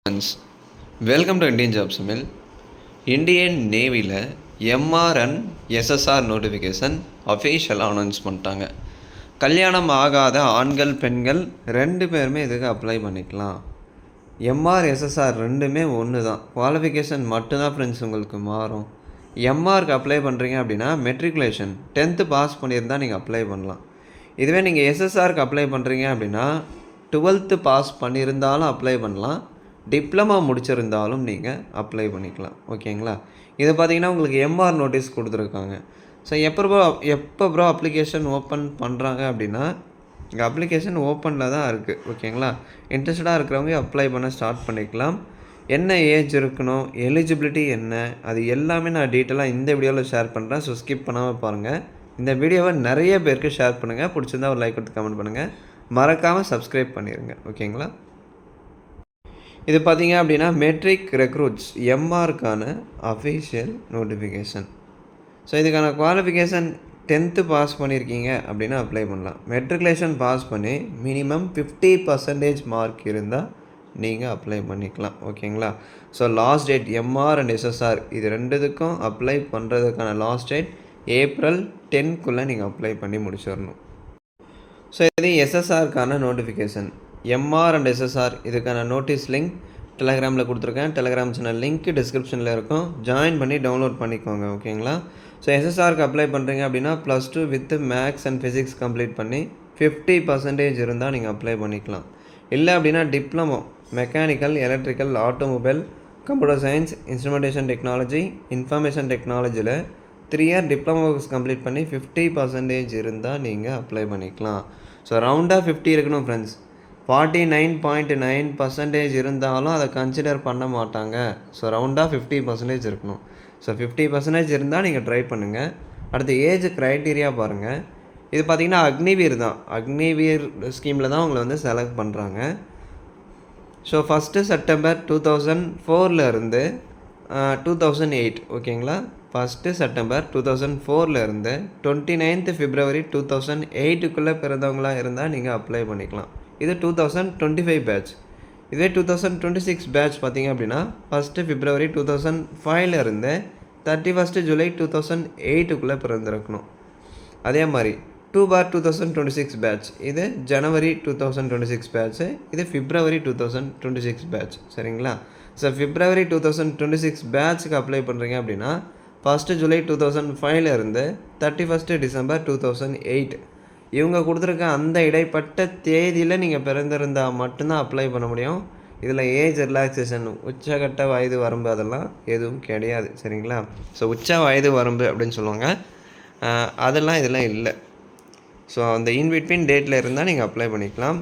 Friends, welcome to Indian job சமையல். Indian நேவியில் MR SSR notification அஃபீஷியலாக அனௌன்ஸ் பண்ணிட்டாங்க. கல்யாணம் ஆகாத ஆண்கள் பெண்கள் 2 பேருமே இதுக்கு அப்ளை பண்ணிக்கலாம். எம்ஆர் எஸ்எஸ்ஆர் ரெண்டுமே ஒன்று தான், குவாலிஃபிகேஷன் மட்டும்தான் ஃப்ரெண்ட்ஸ் உங்களுக்கு மாறும். எம்ஆருக்கு அப்ளை பண்ணுறீங்க அப்படின்னா மெட்ரிகுலேஷன் 10th பாஸ் பண்ணியிருந்தால் நீங்கள் அப்ளை பண்ணலாம். இதுவே நீங்கள் எஸ்எஸ்ஆருக்கு அப்ளை பண்ணுறீங்க அப்படின்னா 12th பாஸ் பண்ணியிருந்தாலும் அப்ளை பண்ணலாம், டிப்ளமா முடிச்சிருந்தாலும் நீங்கள் அப்ளை பண்ணிக்கலாம். ஓகேங்களா? இது பார்த்தீங்கன்னா உங்களுக்கு எம்ஆர் நோட்டீஸ் கொடுத்துருக்காங்க. ஸோ எப்போ ப்ரோ அப்ளிகேஷன் ஓப்பன் பண்ணுறாங்க அப்படின்னா, இங்கே அப்ளிகேஷன் ஓப்பனில் தான் இருக்குது. ஓகேங்களா? இன்ட்ரெஸ்டடாக இருக்கிறவங்க அப்ளை பண்ண ஸ்டார்ட் பண்ணிக்கலாம். என்ன ஏஜ் இருக்கணும், எலிஜிபிலிட்டி என்ன, அது எல்லாமே நான் டீட்டெயிலாக இந்த வீடியோவில் ஷேர் பண்ணுறேன். ஸோ ஸ்கிப் பண்ணாமல் பாருங்கள். இந்த வீடியோவை நிறைய பேருக்கு ஷேர் பண்ணுங்கள். பிடிச்சிருந்தா ஒரு லைக் கொடுத்து கமெண்ட் பண்ணுங்கள். மறக்காமல் சப்ஸ்கிரைப் பண்ணிடுங்க. ஓகேங்களா? இது பார்த்தீங்க அப்படின்னா மெட்ரிக் ரெக்ரூட்ஸ் எம்ஆருக்கான அஃபீஷியல் நோட்டிஃபிகேஷன். ஸோ இதுக்கான குவாலிஃபிகேஷன் 10th பாஸ் பண்ணியிருக்கீங்க அப்படின்னா அப்ளை பண்ணலாம். மெட்ரிகுலேஷன் பாஸ் பண்ணி மினிமம் 50% மார்க் இருந்தால் நீங்கள் அப்ளை பண்ணிக்கலாம். ஓகேங்களா? So last date MR and SSR இது ரெண்டுத்துக்கும் அப்ளை பண்ணுறதுக்கான லாஸ்ட் டேட் April 10க்குள்ளே நீங்கள் அப்ளை பண்ணி முடிச்சிடணும். ஸோ இது எஸ்எஸ்ஆருக்கான நோட்டிஃபிகேஷன். எம்ஆர் அண்ட் எஸ்எஸ்ஆர் இதுக்கான நோட்டீஸ் லிங்க் டெலகிராமில் கொடுத்துருக்கேன். டெலகிராம் சேனல் லிங்க் டிஸ்கிரிப்ஷனில் இருக்கும், ஜாயின் பண்ணி டவுன்லோட் பண்ணிக்கோங்க. ஓகேங்களா? ஸோ எஸ்எஸ்ஆருக்கு அப்ளை பண்ணுறீங்க அப்படின்னா +2 with maths and physics complete பண்ணி 50% இருந்தால் நீங்கள் அப்ளை பண்ணிக்கலாம். இல்லை அப்படின்னா diploma mechanical, electrical, automobile, computer science, instrumentation technology, information டெக்னாலஜியில் 3 இயர் டிப்ளமோ கோர்ஸ் கம்ப்ளீட் பண்ணி 50% இருந்தால் நீங்கள் அப்ளை பண்ணிக்கலாம். ஸோ ரவுண்டாக 50 இருக்கணும் ஃப்ரெண்ட்ஸ். 49.9% இருந்தாலும் அதை கன்சிடர் பண்ண மாட்டாங்க. ஸோ ரவுண்டாக 50% இருக்கணும். ஸோ 50% இருந்தால் நீங்கள் ட்ரை பண்ணுங்கள். அடுத்து ஏஜ் க்ரைட்டீரியா பாருங்கள். இது பார்த்திங்கன்னா அக்னிவீர் தான், அக்னிவீர் ஸ்கீமில் தான் உங்களை வந்து செலக்ட் பண்ணுறாங்க. ஸோ 1 செப்டம்பர் 2004 இருந்து 2008. ஓகேங்களா? 1 செப்டம்பர் 2004 இருந்து 29th February 2008க்குள்ளே பிறந்தவங்களாக இருந்தால் நீங்கள் அப்ளை பண்ணிக்கலாம். இது 2025 பேட்ச். இதே 2026 பேட்ச் பார்த்திங்க அப்படின்னா 1 February 2005 இருந்து 31 July 2008க்குள்ளே பிறந்திருக்கணும். அதே மாதிரி 2/2026 பேட்ச், இது January 2026 பேட்ச்சு, இது February 2026 பேட்ச். சரிங்களா? ஸோ February 2026 பேட்ச்சுக்கு அப்ளை பண்ணுறீங்க அப்படின்னா 1 July 2005 இருந்து 31 December 2008 இவங்க கொடுத்துருக்க அந்த இடைப்பட்ட தேதியில் நீங்கள் பிறந்திருந்தால் மட்டும்தான் அப்ளை பண்ண முடியும். இதில் ஏஜ் ரிலாக்ஸேஷன், உச்சகட்ட வயது வரம்பு அதெல்லாம் எதுவும் கிடையாது. சரிங்களா? ஸோ உச்ச வயது வரம்பு அப்படின்னு சொல்லுவாங்க, அதெல்லாம் இதெல்லாம் இல்லை. ஸோ அந்த இன்பிட்வீன் டேட்டில் இருந்தால் நீங்கள் அப்ளை பண்ணிக்கலாம்.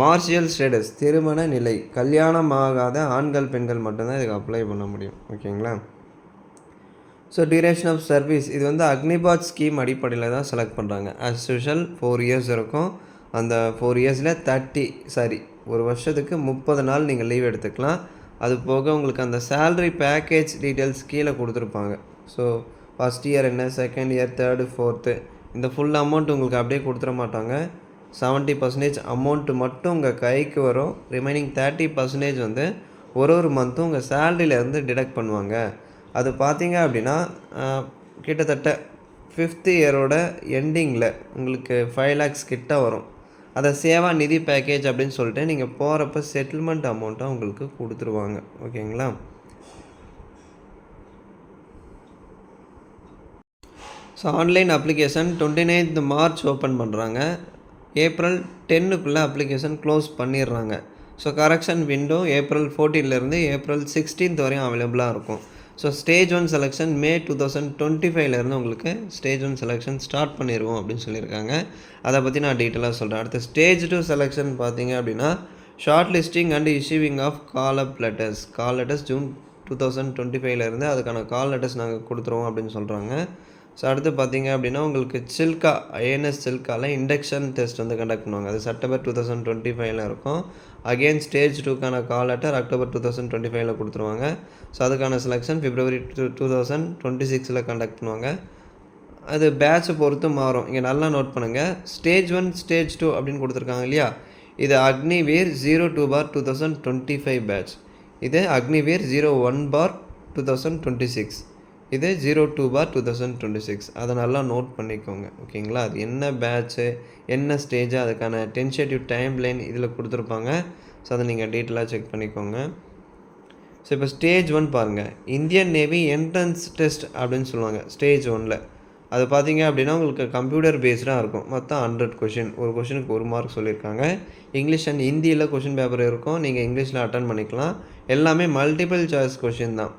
மார்ஷியல் ஸ்டேட்டஸ், திருமண நிலை, கல்யாணம் ஆகாத ஆண்கள் பெண்கள் மட்டும்தான் இதுக்கு அப்ளை பண்ண முடியும். ஓகேங்களா? ஸோ டியூரேஷன் ஆஃப் சர்வீஸ், இது வந்து அக்னிபாத் ஸ்கீம் அடிப்படையில் தான் செலக்ட் பண்ணுறாங்க. ஆஸ் யூஷுவல் 4 இயர்ஸ் இருக்கும். அந்த 4 இயர்ஸில் ஒரு வருஷத்துக்கு 30 நாள் நீங்கள் லீவ் எடுத்துக்கலாம். அது போக உங்களுக்கு அந்த சேலரி பேக்கேஜ் டீட்டெயில்ஸ் கீழே கொடுத்துருப்பாங்க. ஸோ ஃபஸ்ட் இயர் என்ன, செகண்ட் இயர், தேர்டு, ஃபோர்த்து, இந்த ஃபுல் அமௌண்ட் உங்களுக்கு அப்படியே கொடுத்துட மாட்டாங்க. 70% அமௌண்ட்டு மட்டும் உங்கள் கைக்கு வரும். ரிமைனிங் 30% வந்து ஒரு மந்த்தும் உங்கள் சேலரியிலேருந்து டிடக்ட் பண்ணுவாங்க. அது பார்த்தீங்க அப்படின்னா கிட்டத்தட்ட 5th இயரோட எண்டிங்கில் உங்களுக்கு 5 lakhs கிட்ட வரும். அதை சேவா நிதி பேக்கேஜ் அப்படின்னு சொல்லிட்டு நீங்கள் போகிறப்ப செட்டில்மெண்ட் அமௌண்ட்டாக உங்களுக்கு கொடுத்துருவாங்க. ஓகேங்களா? So online application 29th March open பண்ணுறாங்க. April 10க்குள்ளே அப்ளிகேஷன் க்ளோஸ் பண்ணிடுறாங்க. So correction window April 14 April 16 வரையும் அவைலபிளாக இருக்கும். ஸோ ஸ்டேஜ் 1 செலெக்ஷன் May 2025 உங்களுக்கு ஸ்டேஜ் 1 செலெக்ஷன் ஸ்டார்ட் பண்ணிடுவோம் அப்படின்னு சொல்லியிருக்காங்க. அதை பற்றி நான் டீட்டெயிலாக சொல்கிறேன். அடுத்து ஸ்டேஜ் 2 செலெக்ஷன் பார்த்தீங்க அப்படின்னா shortlisting and issuing of call letters June 2025 அதுக்கான கால் லெட்டர்ஸ் நாங்கள் கொடுத்துருவோம் அப்படின்னு சொல்கிறாங்க. ஸோ அடுத்து பார்த்தீங்க அப்படின்னா உங்களுக்கு சில்கா, INS சில்காவில் இண்டக்ஷன் டெஸ்ட் வந்து கண்டக்ட் பண்ணுவாங்க. அது September 2025 இருக்கும். அகெயின் ஸ்டேஜ் 2க்கான கால் லெட்டர் October 2025 கொடுத்துருவாங்க. ஸோ அதுக்கான செலெக்ஷன் February 2026 கண்டக்ட் பண்ணுவாங்க. அது பேட்சை பொறுத்து மாறும். இங்கே நல்லா நோட் பண்ணுங்கள். ஸ்டேஜ் 1 ஸ்டேஜ் 2 அப்படின்னு கொடுத்துருக்காங்க இல்லையா, இது அக்னிவீர் 02/2025 பேட்ச். இது அக்னிவீர் 01/2026. இது 02/2026. அதை நல்லா நோட் பண்ணிக்கோங்க. ஓகேங்களா? அது என்ன பேட்ச்சு, என்ன ஸ்டேஜ், அதுக்கான டென்டேட்டிவ் டைம் லைன் இதில் கொடுத்துருப்பாங்க. ஸோ அதை நீங்கள் டீட்டெயிலாக செக் பண்ணிக்கோங்க. ஸோ இப்போ ஸ்டேஜ் 1 பாருங்கள். இந்தியன் நேவி என்ட்ரன்ஸ் டெஸ்ட் அப்படின்னு சொல்லுவாங்க ஸ்டேஜ் 1ல். அது பார்த்தீங்க அப்படின்னா உங்களுக்கு கம்ப்யூட்டர் பேஸ்டாக இருக்கும். மொத்தம் 100 கொஷின். ஒரு கொஷினுக்கு 1 மார்க் சொல்லியிருக்காங்க. இங்கிலீஷ் அண்ட் ஹிந்தியில் கொஷின் பேப்பர் இருக்கும். நீங்கள் இங்கிலீஷில் அட்டன் பண்ணிக்கலாம். எல்லாமே மல்டிபிள் சாய்ஸ் கொஷின் தான்.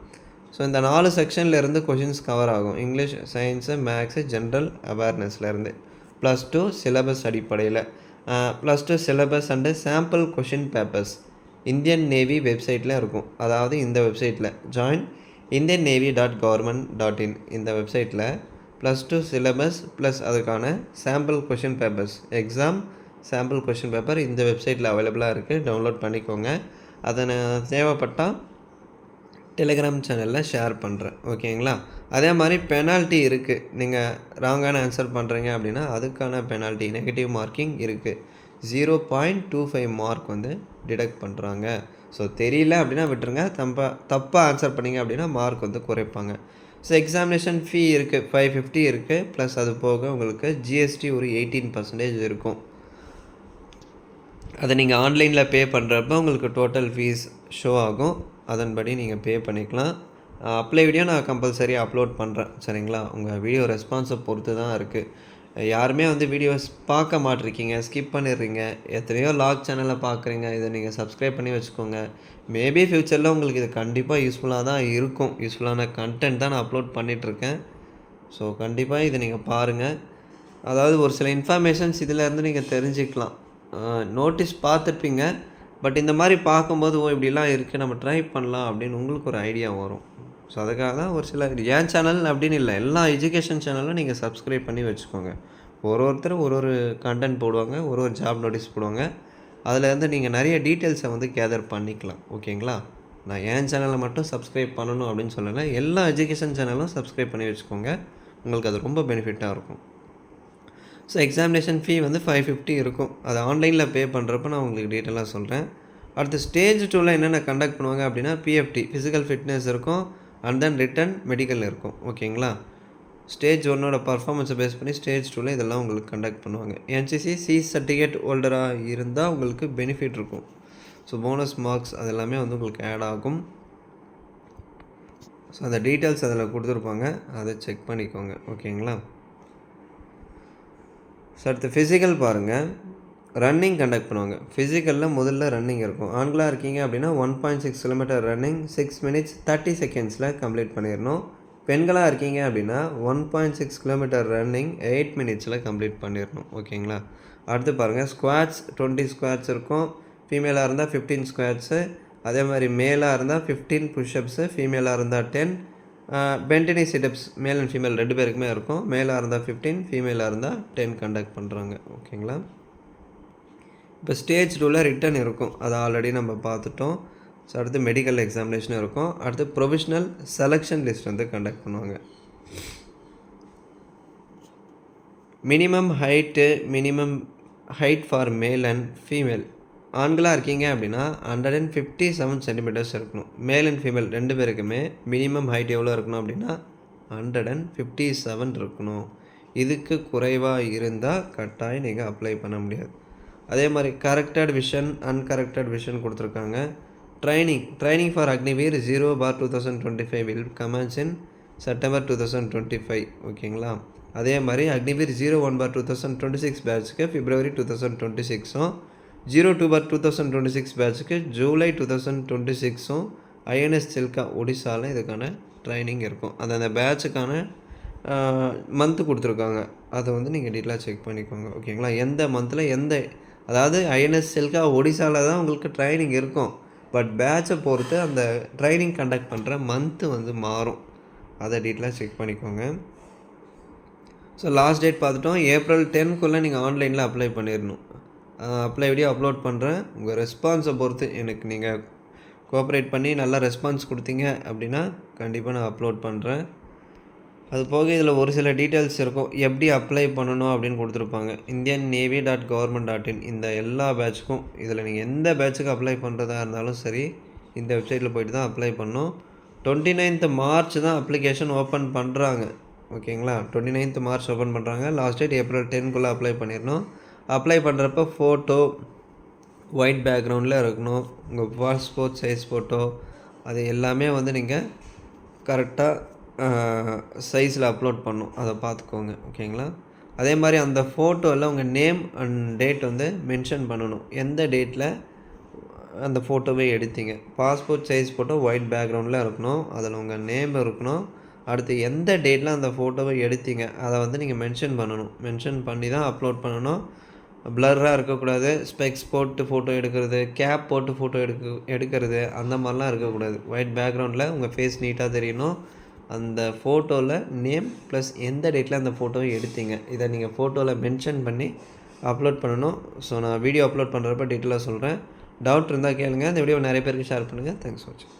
ஸோ இந்த 4 செக்ஷனில் இருந்து கொஷின்ஸ் கவர் ஆகும். இங்கிலீஷ், சயின்ஸு, மேக்ஸு, ஜென்ரல் அவேர்னஸ்லேருந்து. +2 சிலபஸ் அடிப்படையில். +2 syllabus and sample question papers Indian navy வெப்சைட்டில் இருக்கும். அதாவது இந்த வெப்சைட்டில் ஜாயின் indiannavy.government.in இந்த வெப்சைட்டில் +2 சிலபஸ் ப்ளஸ் அதுக்கான sample question papers, exam sample question paper இந்த வெப்சைட்டில் அவைலபிளாக இருக்குது. டவுன்லோட் பண்ணிக்கோங்க. அதை நான் தேவைப்பட்டால் டெலிகிராம் சேனலில் ஷேர் பண்ணுறேன். ஓகேங்களா? அதே மாதிரி பெனால்ட்டி இருக்குது. நீங்கள் ராங்கான ஆன்சர் பண்ணுறீங்க அப்படின்னா அதுக்கான பெனால்ட்டி நெகட்டிவ் மார்க்கிங் இருக்குது. 0.25 மார்க் வந்து டிடக்ட் பண்ணுறாங்க. ஸோ தெரியல அப்படின்னா விட்டுருங்க. தப்பாக ஆன்சர் பண்ணிங்க அப்படின்னா மார்க் வந்து குறைப்பாங்க. ஸோ எக்ஸாமினேஷன் ஃபீ இருக்குது, 550 இருக்குது. ப்ளஸ் அது போக உங்களுக்கு ஜிஎஸ்டி ஒரு 18% இருக்கும். அதை நீங்கள் ஆன்லைனில் பே பண்ணுறப்ப உங்களுக்கு டோட்டல் ஃபீஸ் ஷோ ஆகும். அதன்படி நீங்கள் பே பண்ணிக்கலாம். அப்ளை வீடியோ நான் கம்பல்சரியாக அப்லோட் பண்ணுறேன். சரிங்களா? உங்கள் வீடியோ ரெஸ்பான்ஸை பொறுத்து தான் இருக்குது. யாருமே வந்து வீடியோஸ் பார்க்க மாட்டிருக்கீங்க, ஸ்கிப் பண்ணிடுறீங்க. எத்தனையோ லாக் சேனலில் பார்க்குறீங்க. இதை நீங்கள் சப்ஸ்கிரைப் பண்ணி வச்சுக்கோங்க. மேபி ஃப்யூச்சரில் உங்களுக்கு இது கண்டிப்பாக யூஸ்ஃபுல்லாக தான் இருக்கும். யூஸ்ஃபுல்லான கண்டென்ட் தான் நான் அப்லோட் பண்ணிகிட்ருக்கேன். ஸோ கண்டிப்பாக இதை நீங்கள் பாருங்கள். அதாவது ஒரு சில இன்ஃபர்மேஷன்ஸ் இதிலேருந்து நீங்கள் தெரிஞ்சுக்கலாம். நோட்டீஸ் பார்த்துருப்பீங்க. பட் இந்த மாதிரி பார்க்கும்போது இப்படிலாம் இருக்குது, நம்ம ட்ரை பண்ணலாம் அப்படின்னு உங்களுக்கு ஒரு ஐடியா வரும். ஸோ அதுக்காக தான் ஒரு சில ஏன் சேனல் அப்படின்னு இல்லை, எல்லா எஜுகேஷன் சேனலும் நீங்கள் சப்ஸ்கிரைப் பண்ணி வச்சுக்கோங்க. ஒருத்தர் ஒரு கண்டென்ட் போடுவாங்க, ஒரு ஜாப் நோட்டீஸ் போடுவாங்க. அதிலேருந்து நீங்கள் நிறைய டீட்டெயில்ஸை வந்து கேதர் பண்ணிக்கலாம். ஓகேங்களா? நான் ஏன் சேனலை மட்டும் சப்ஸ்கிரைப் பண்ணணும் அப்படின்னு சொல்லலை, எல்லா எஜுகேஷன் சேனலும் சப்ஸ்கிரைப் பண்ணி வச்சுக்கோங்க. உங்களுக்கு அது ரொம்ப பெனிஃபிட்டாக இருக்கும். ஸோ எக்ஸாமினேஷன் ஃபீ வந்து 550 இருக்கும். அது ஆன்லைனில் பே பண்ணுறப்ப நான் உங்களுக்கு டீட்டெயிலாக சொல்கிறேன். அடுத்து ஸ்டேஜ் 2ல் என்னென்ன கண்டக்ட் பண்ணுவாங்க அப்படின்னா பிஎஃப்டி ஃபிசிக்கல் ஃபிட்னஸ் இருக்கும். அண்ட் தென் ரிட்டன் மெடிக்கல் இருக்கும். ஓகேங்களா? ஸ்டேஜ் 1ஓட பர்ஃபார்மன்ஸை பேஸ் பண்ணி ஸ்டேஜ் 2ல் இதெல்லாம் உங்களுக்கு கண்டக்ட் பண்ணுவாங்க. என்சிசி சி சர்டிஃபிகேட் ஹோல்டராக இருந்தால் உங்களுக்கு பெனிஃபிட் இருக்கும். ஸோ போனஸ் மார்க்ஸ் அதெல்லாமே வந்து உங்களுக்கு ஆட் ஆகும். ஸோ அந்த டீட்டெயில்ஸ் அதில் கொடுத்துருப்பாங்க, அதை செக் பண்ணிக்கோங்க. ஓகேங்களா? ஸோ அடுத்து ஃபிசிக்கல் பாருங்கள். ரன்னிங் கண்டக்ட் பண்ணுவாங்க. ஃபிசிக்கலில் முதல்ல ரன்னிங் இருக்கும். ஆண்களாக இருக்கீங்க அப்படின்னா 1.6 கிலோமீட்டர் ரன்னிங் 6 மினிட்ஸ் 30 செகண்ட்ஸில் கம்ப்ளீட் பண்ணிடணும். பெண்களாக இருக்கீங்க அப்படின்னா 1.6 கிலோமீட்டர் ரன்னிங் 8 மினிட்ஸில் கம்ப்ளீட் பண்ணிடணும். ஓகேங்களா? அடுத்து பாருங்கள், ஸ்குவாட்ஸ் 20 ஸ்குவாட்ஸ் இருக்கும். ஃபீமேலாக இருந்தால் 15 ஸ்குவாட்ஸு. அதே மாதிரி மேலாக இருந்தால் 15 புஷ்அப்ஸு, ஃபீமேலாக இருந்தால் 10. பென்டினி சிட்டப்ஸ் மேல் அண்ட் ஃபீமேல் 2 பேருக்குமே இருக்கும். மேலாக இருந்தால் 15, ஃபீமேலாக இருந்தால் 10 கண்டக்ட் பண்ணுறாங்க. ஓகேங்களா? இப்போ ஸ்டேஜ் 2ல் ரிட்டன் இருக்கும். அதை ஆல்ரெடி நம்ம பார்த்துட்டோம். ஸோ அடுத்து மெடிக்கல் எக்ஸாமினேஷன் இருக்கும். அடுத்து ப்ரொவிஷ்னல் செலெக்ஷன் லிஸ்ட் வந்து கண்டக்ட் பண்ணுவாங்க. Minimum height for male and female. ஆண்களாக இருக்கீங்க அப்படின்னா 157 சென்டிமீட்டர்ஸ் இருக்கணும். மேல் அண்ட் ஃபீமேல் 2 பேருக்குமே மினிமம் ஹைட் எவ்வளோ இருக்கணும் அப்படின்னா 157 இருக்கணும். இதுக்கு குறைவாக இருந்தால் கட்டாயம் நீங்கள் அப்ளை பண்ண முடியாது. அதே மாதிரி கரெக்டட் விஷன், அன்கரெக்டட் விஷன் கொடுத்துருக்காங்க. Training for Agniveer 0/2025 will கமென்ஸ் in September 2025. ஓகேங்களா? அதே மாதிரி Agniveer 01/2026 பேட்சுக்கு February 2026ம், 02/2026 பேட்சுக்கு July 2026ம் INS Chilika ஒடிசாவில் இதுக்கான ட்ரைனிங் இருக்கும். அந்த பேட்சுக்கான மந்த்து கொடுத்துருக்காங்க. அதை வந்து நீங்கள் டீட்டெயிலாக செக் பண்ணிக்கோங்க. ஓகேங்களா? எந்த மந்தில் அதாவது ஐஎன்எஸ் சில்கா ஒடிசாவில் தான் உங்களுக்கு ட்ரைனிங் இருக்கும். பட் பேட்சை பொறுத்து அந்த ட்ரைனிங் கண்டக்ட் பண்ணுற மந்த்து வந்து மாறும். அதை டீட்டெயிலாக செக் பண்ணிக்கோங்க. ஸோ லாஸ்ட் டேட் பார்த்துட்டோம். April 10க்குள்ளே நீங்கள் ஆன்லைனில் அப்ளை பண்ணிடணும். அப்ளை வீடியோ அப்லோட் பண்ணுறேன். உங்கள் ரெஸ்பான்ஸை பொறுத்து எனக்கு நீங்கள் கோஆப்ரேட் பண்ணி நல்லா ரெஸ்பான்ஸ் கொடுத்தீங்க அப்படின்னா கண்டிப்பாக நான் அப்லோட் பண்ணுறேன். அது போக இதில் ஒரு சில டீட்டெயில்ஸ் இருக்கும். எப்படி அப்ளை பண்ணணும் அப்படின்னு கொடுத்துருப்பாங்க. indiannavy.government.in இந்த எல்லா பேட்சுக்கும் இதில் நீங்கள் எந்த பேட்சுக்கு அப்ளை பண்ணுறதா இருந்தாலும் சரி, இந்த வெப்சைட்டில் போய்ட்டு தான் அப்ளை பண்ணணும். 29th மார்ச் தான் அப்ளிகேஷன் ஓப்பன் பண்ணுறாங்க. ஓகேங்களா? 29th மார்ச் ஓப்பன் பண்ணுறாங்க. லாஸ்ட் டேட் ஏப்ரல் 10க்குள்ளே அப்ளை பண்ணிடணும். அப்ளை பண்ணுறப்ப ஃபோட்டோ ஒயிட் பேக்ரவுண்டில் இருக்கணும். உங்கள் பாஸ்போர்ட் சைஸ் ஃபோட்டோ அது எல்லாமே வந்து நீங்கள் கரெக்டாக சைஸில் அப்லோட் பண்ணணும். அதை பார்த்துக்கோங்க. ஓகேங்களா? அதே மாதிரி அந்த ஃபோட்டோவில் உங்கள் நேம் அண்ட் டேட் வந்து மென்ஷன் பண்ணணும். எந்த டேட்டில் அந்த ஃபோட்டோவே எடுத்தீங்க. பாஸ்போர்ட் சைஸ் ஃபோட்டோ ஒயிட் பேக்ரவுண்டில் இருக்கணும். அதில் உங்கள் நேம் இருக்கணும். அடுத்து எந்த டேட்டில் அந்த ஃபோட்டோவை எடுத்தீங்க அதை வந்து நீங்கள் மென்ஷன் பண்ணணும். மென்ஷன் பண்ணி தான் அப்லோட் பண்ணணும். ப்ளர்ராக இருக்கக்கூடாது. ஸ்பெக்ஸ் போட்டு ஃபோட்டோ எடுக்கிறது, கேப் போட்டு ஃபோட்டோ எடுக்கிறது அந்த மாதிரிலாம் இருக்கக்கூடாது. ஒயிட் பேக்ரவுண்டில் உங்கள் ஃபேஸ் நீட்டாக தெரியணும். அந்த ஃபோட்டோவில் நேம் ப்ளஸ் எந்த டேட்டில் அந்த ஃபோட்டோவை எடுத்தீங்க இதை நீங்கள் ஃபோட்டோவில் மென்ஷன் பண்ணி அப்லோட் பண்ணணும். ஸோ நான் வீடியோ அப்லோட் பண்ணுறப்ப டீட்டெயிலாக சொல்கிறேன். டவுட் இருந்தால் கேளுங்கள். இந்த வீடியோ நிறைய பேருக்கு ஷேர் பண்ணுங்கள். தேங்க்ஸ் ஃபார் வாட்சிங்.